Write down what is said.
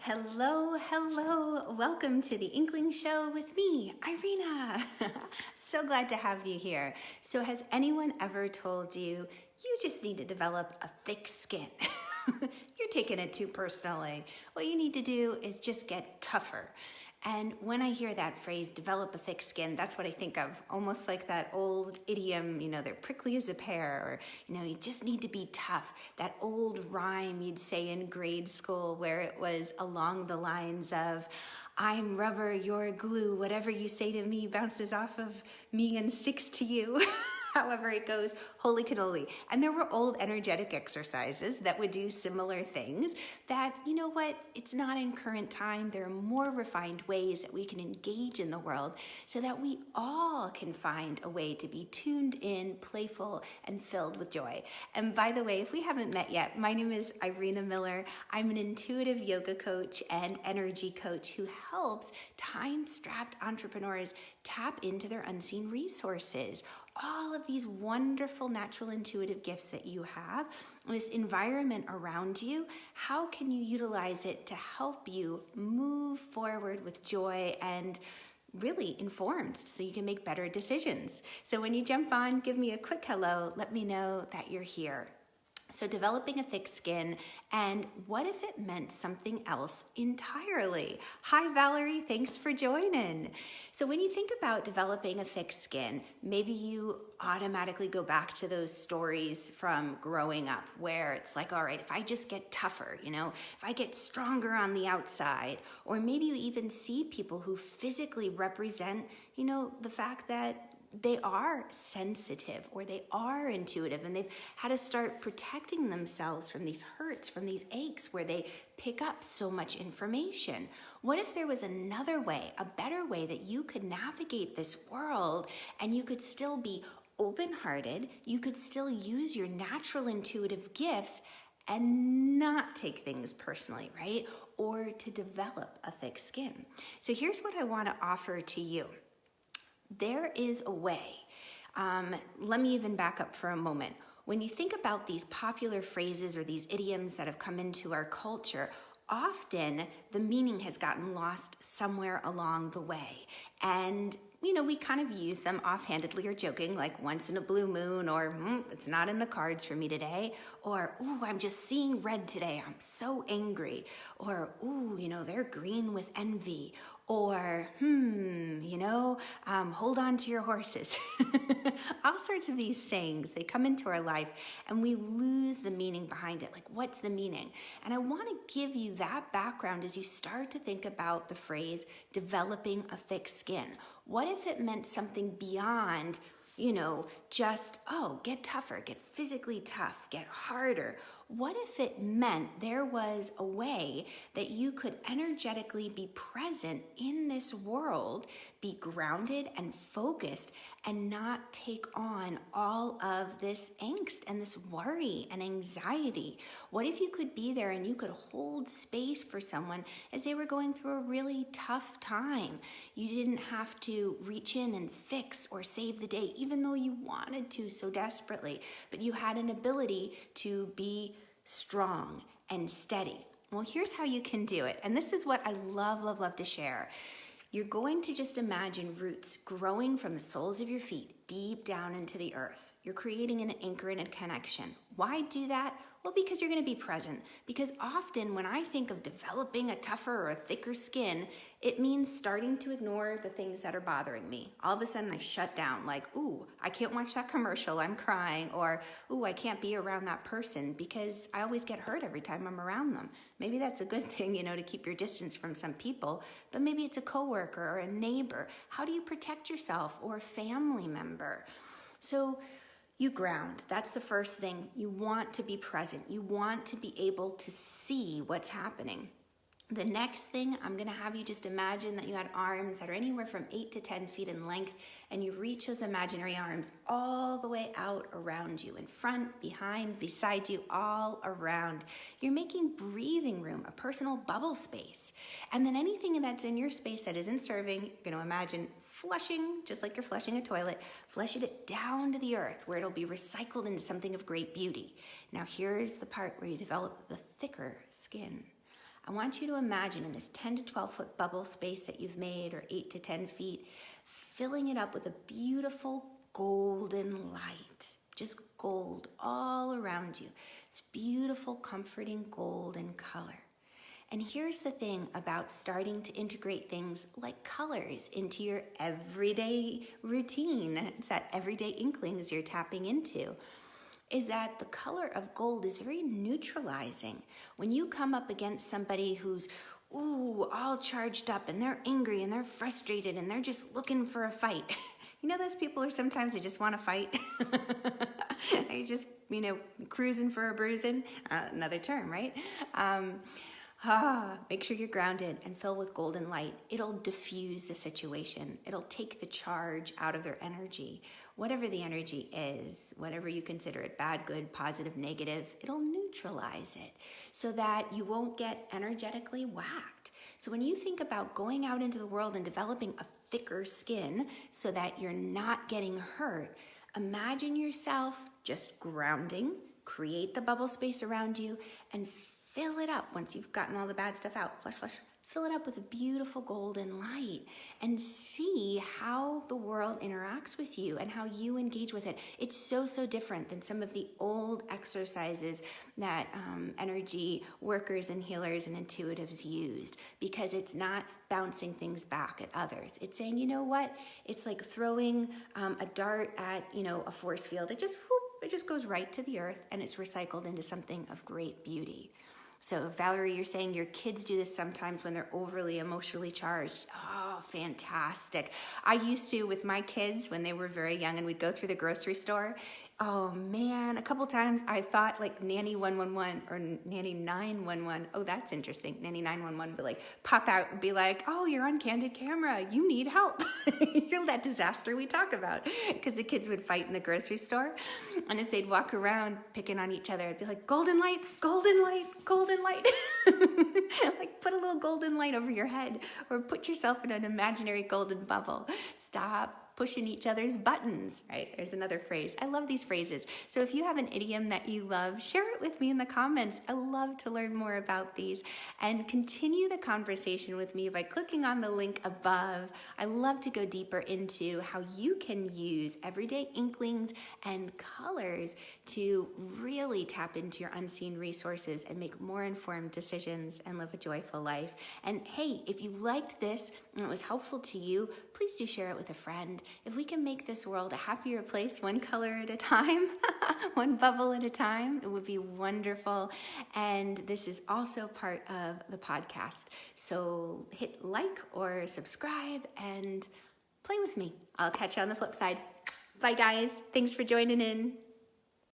Hello, hello. Welcome to the Inkling Show with me, Irena. So glad to have you here. So has anyone ever told you you just need to develop a thick skin? You're taking it too personally. What you need to do is just get tougher. And when I hear that phrase, develop a thick skin, that's what I think of, almost like that old idiom, they're prickly as a pear, or, you just need to be tough. That old rhyme you'd say in grade school where it was along the lines of, I'm rubber, you're glue, whatever you say to me bounces off of me and sticks to you. However it goes, holy cannoli. And there were old energetic exercises that would do similar things that, you know what, it's not in current time. There are more refined ways that we can engage in the world so that we all can find a way to be tuned in, playful, and filled with joy. And by the way, if we haven't met yet, my name is Irena Miller. I'm an intuitive yoga coach and energy coach who helps time-strapped entrepreneurs tap into their unseen resources. All of these wonderful natural intuitive gifts that you have, this environment around you, how can you utilize it to help you move forward with joy and really informed so you can make better decisions? So when you jump on, give me a quick hello, let me know that you're here. So developing a thick skin, and what if it meant something else entirely? Hi Valerie, thanks for joining. So when you think about developing a thick skin, maybe you automatically go back to those stories from growing up where it's like, all right, if I just get tougher, if I get stronger on the outside, or maybe you even see people who physically represent, the fact that they are sensitive or they are intuitive and they've had to start protecting themselves from these hurts, from these aches where they pick up so much information. What if there was another way, a better way that you could navigate this world and you could still be open-hearted, you could still use your natural intuitive gifts and not take things personally, right? Or to develop a thick skin. So here's what I want to offer to you. There is a way. Let me even back up for a moment. When you think about these popular phrases or these idioms that have come into our culture, often the meaning has gotten lost somewhere along the way. And we kind of use them offhandedly or joking, like once in a blue moon, or it's not in the cards for me today, or ooh, I'm just seeing red today, I'm so angry, or ooh, they're green with envy, or hold on to your horses. All sorts of these sayings, they come into our life and we lose the meaning behind it. Like, what's the meaning? And I want to give you that background as you start to think about the phrase developing a thick skin. What if it meant something beyond, just, get tougher, get physically tough, get harder? What if it meant there was a way that you could energetically be present in this world, be grounded and focused, and not take on all of this angst and this worry and anxiety? What if you could be there and you could hold space for someone as they were going through a really tough time? You didn't have to reach in and fix or save the day, even though you wanted to so desperately, but you had an ability to be strong and steady. Well, here's how you can do it. And this is what I love to share. You're going to just imagine roots growing from the soles of your feet deep down into the earth. You're creating an anchor and a connection. Why do that? Well, because you're going to be present. Because often when I think of developing a tougher or a thicker skin, it means starting to ignore the things that are bothering me. All of a sudden I shut down, like, ooh, I can't watch that commercial, I'm crying, or ooh, I can't be around that person because I always get hurt every time I'm around them. Maybe that's a good thing, to keep your distance from some people, but maybe it's a coworker or a neighbor. How do you protect yourself, or a family member? So you ground. That's the first thing. You want to be present. You want to be able to see what's happening. The next thing, I'm going to have you just imagine that you had arms that are anywhere from 8 to 10 feet in length, and you reach those imaginary arms all the way out around you, in front, behind, beside you, all around. You're making breathing room, a personal bubble space. And then anything that's in your space that isn't serving, you're going to imagine flushing, just like you're flushing a toilet, flushing it down to the earth where it'll be recycled into something of great beauty. Now here's the part where you develop the thicker skin. I want you to imagine in this 10 to 12 foot bubble space that you've made, or 8 to 10 feet, filling it up with a beautiful golden light. Just gold all around you. It's beautiful, comforting golden color. And here's the thing about starting to integrate things like colors into your everyday routine. It's that everyday inklings you're tapping into. Is that the color of gold is very neutralizing. When you come up against somebody who's all charged up and they're angry and they're frustrated and they're just looking for a fight. You know, those people are sometimes they just want to fight. They just, cruising for a bruising. Another term, right? Make sure you're grounded and filled with golden light. It'll diffuse the situation. It'll take the charge out of their energy. Whatever the energy is, whatever you consider it, bad, good, positive, negative, it'll neutralize it so that you won't get energetically whacked. So when you think about going out into the world and developing a thicker skin so that you're not getting hurt, imagine yourself just grounding, create the bubble space around you, and fill it up once you've gotten all the bad stuff out. Flush, flush. Fill it up with a beautiful golden light and see how the world interacts with you and how you engage with it. It's so, so different than some of the old exercises that energy workers and healers and intuitives used, because it's not bouncing things back at others. It's saying, you know what? It's like throwing a dart at, a force field. It just goes right to the earth and it's recycled into something of great beauty. So Valerie, you're saying your kids do this sometimes when they're overly emotionally charged. Oh, fantastic. I used to with my kids when they were very young and we'd go through the grocery store. Oh man, a couple times I thought like Nanny 111 or Nanny 911. Oh, that's interesting. Nanny 911 would like pop out and be like, oh, you're on candid camera. You need help. You're that disaster we talk about. Because the kids would fight in the grocery store. And as they'd walk around picking on each other, I'd be like, golden light, golden light, golden light. Like put a little golden light over your head or put yourself in an imaginary golden bubble. Stop pushing each other's buttons, right? There's another phrase. I love these phrases. So if you have an idiom that you love, share it with me in the comments. I love to learn more about these and continue the conversation with me by clicking on the link above. I love to go deeper into how you can use everyday inklings and colors to really tap into your unseen resources and make more informed decisions and live a joyful life. And hey, if you liked this and it was helpful to you, please do share it with a friend. If we can make this world a happier place, one color at a time, one bubble at a time, it would be wonderful. And this is also part of the podcast. So hit like or subscribe and play with me. I'll catch you on the flip side. Bye guys. Thanks for joining in.